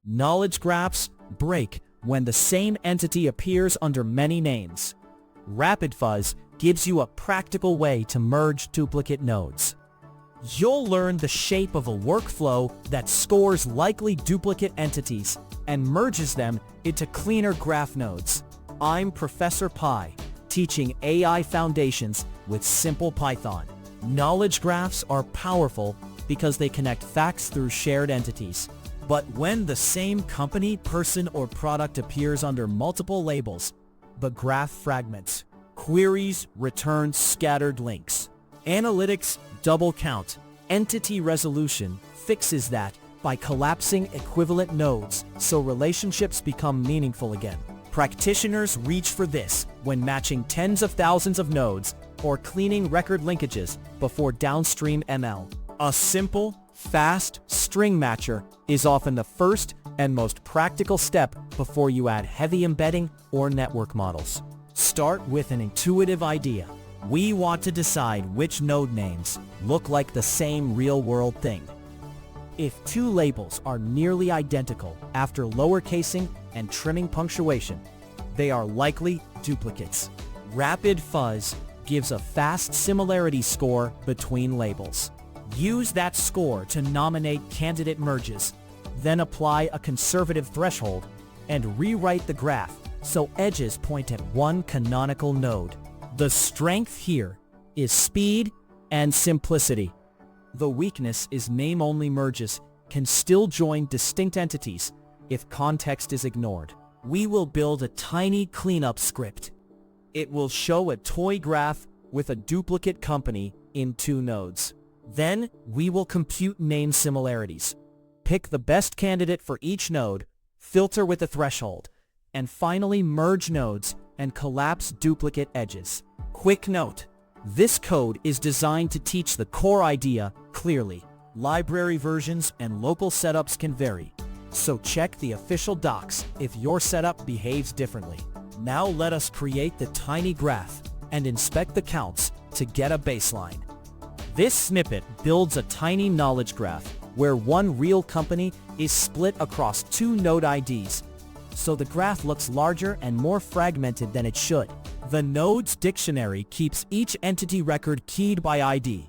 Knowledge graphs break when the same entity appears under many names. RapidFuzz gives you a practical way to merge duplicate nodes. You'll learn the shape of a workflow that scores likely duplicate entities and merges them into cleaner graph nodes. I'm Professor Pi, teaching AI foundations with simple Python. Knowledge graphs are powerful because they connect facts through shared entities. But when the same company, person, or product appears under multiple labels, the graph fragments. Queries return scattered links. Analytics double count. Entity resolution fixes that by collapsing equivalent nodes so relationships become meaningful again. Practitioners reach for this when matching tens of thousands of nodes or cleaning record linkages before downstream ML. A simple, fast string matcher is often the first and most practical step before you add heavy embedding or network models. Start with an intuitive idea. We want to decide which node names look like the same real-world thing. If two labels are nearly identical after lowercasing and trimming punctuation, they are likely duplicates. RapidFuzz gives a fast similarity score between labels. Use that score to nominate candidate merges, then apply a conservative threshold and rewrite the graph so edges point at one canonical node. The strength here is speed and simplicity. The weakness is name-only merges can still join distinct entities if context is ignored. We will build a tiny cleanup script. It will show a toy graph with a duplicate company in two nodes. Then we will compute name similarities. Pick the best candidate for each node, filter with a threshold, and finally merge nodes and collapse duplicate edges. Quick note: this code is designed to teach the core idea clearly. Library versions and local setups can vary, so check the official docs if your setup behaves differently. Now let us create the tiny graph and inspect the counts to get a baseline. This snippet builds a tiny knowledge graph where one real company is split across two node IDs, so the graph looks larger and more fragmented than it should. The nodes dictionary keeps each entity record keyed by ID,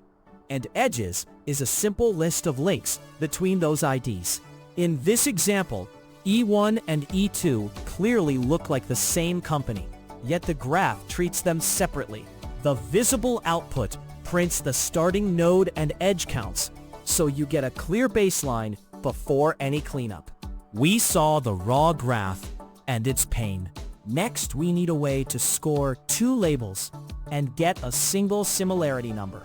and edges is a simple list of links between those IDs. In this example, E1 and E2 clearly look like the same company, yet the graph treats them separately. The visible output prints the starting node and edge counts, so you get a clear baseline before any cleanup. We saw the raw graph and its pain. Next, we need a way to score two labels and get a single similarity number.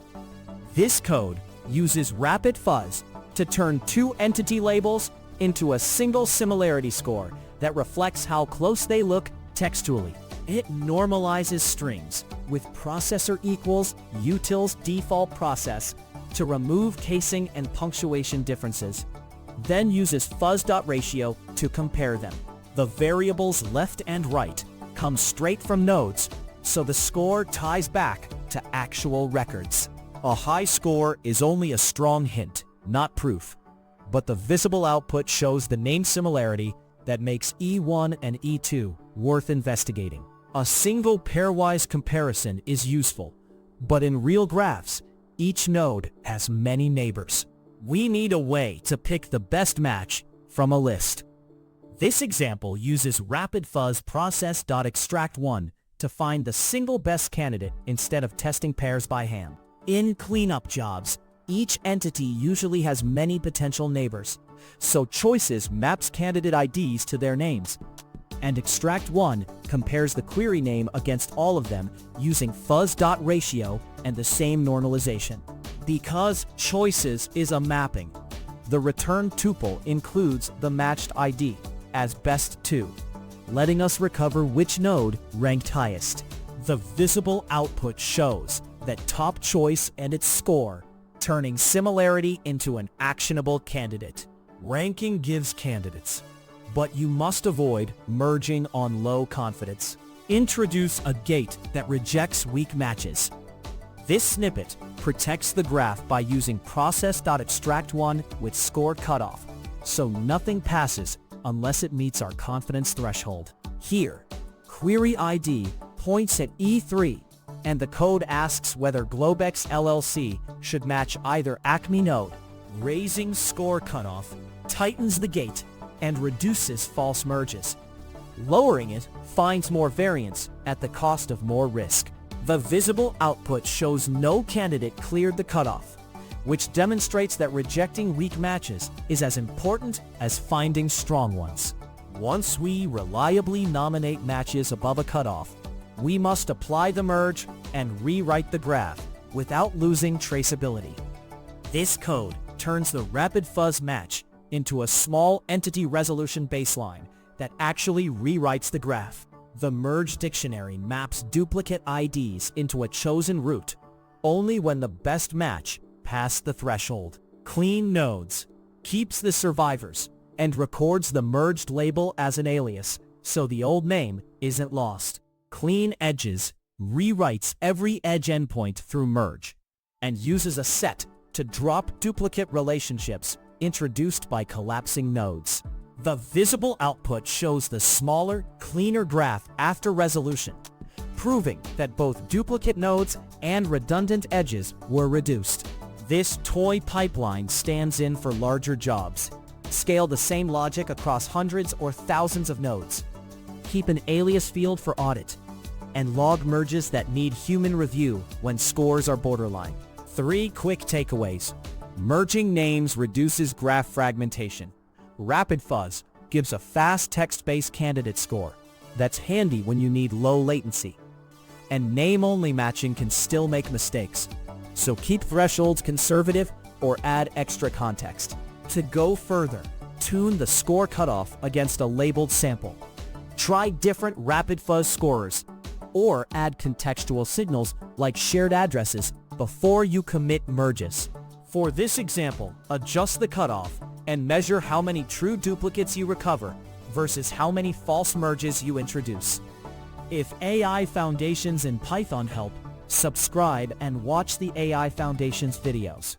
This code uses RapidFuzz to turn two entity labels into a single similarity score that reflects how close they look textually. It normalizes strings with processor equals utils default process to remove casing and punctuation differences, then uses fuzz.ratio to compare them. The variables left and right come straight from nodes, so the score ties back to actual records. A high score is only a strong hint, not proof, but the visible output shows the name similarity that makes E1 and E2 worth investigating. A single pairwise comparison is useful, but in real graphs, each node has many neighbors. We need a way to pick the best match from a list. This example uses RapidFuzz process.extract1 to find the single best candidate instead of testing pairs by hand. In cleanup jobs, each entity usually has many potential neighbors, so choices maps candidate IDs to their names, and extract1 compares the query name against all of them using fuzz.ratio and the same normalization. Because choices is a mapping, the return tuple includes the matched ID as best 2, letting us recover which node ranked highest. The visible output shows that top choice and its score, turning similarity into an actionable candidate. Ranking gives candidates, but you must avoid merging on low confidence. Introduce a gate that rejects weak matches. This snippet protects the graph by using process.extract1 with score cutoff, so nothing passes unless it meets our confidence threshold. Here, query ID points at E3, and the code asks whether Globex LLC should match either Acme node. Raising score cutoff tightens the gate and reduces false merges. Lowering it finds more variance at the cost of more risk. The visible output shows no candidate cleared the cutoff, which demonstrates that rejecting weak matches is as important as finding strong ones. Once we reliably nominate matches above a cutoff, we must apply the merge and rewrite the graph without losing traceability. This code turns the RapidFuzz match into a small entity resolution baseline that actually rewrites the graph. The merge dictionary maps duplicate IDs into a chosen route only when the best match passed the threshold. Clean nodes keeps the survivors and records the merged label as an alias so the old name isn't lost. Clean edges rewrites every edge endpoint through merge and uses a set to drop duplicate relationships introduced by collapsing nodes. The visible output shows the smaller, cleaner graph after resolution, proving that both duplicate nodes and redundant edges were reduced. This toy pipeline stands in for larger jobs. Scale the same logic across hundreds or thousands of nodes. Keep an alias field for audit, and log merges that need human review when scores are borderline. 3 quick takeaways. Merging names reduces graph fragmentation. RapidFuzz gives a fast text-based candidate score that's handy when you need low latency. And name-only matching can still make mistakes, so keep thresholds conservative or add extra context. To go further, tune the score cutoff against a labeled sample. Try different RapidFuzz scorers, or add contextual signals like shared addresses before you commit merges. For this example, adjust the cutoff and measure how many true duplicates you recover versus how many false merges you introduce. If AI Foundations in Python help, subscribe and watch the AI Foundations videos.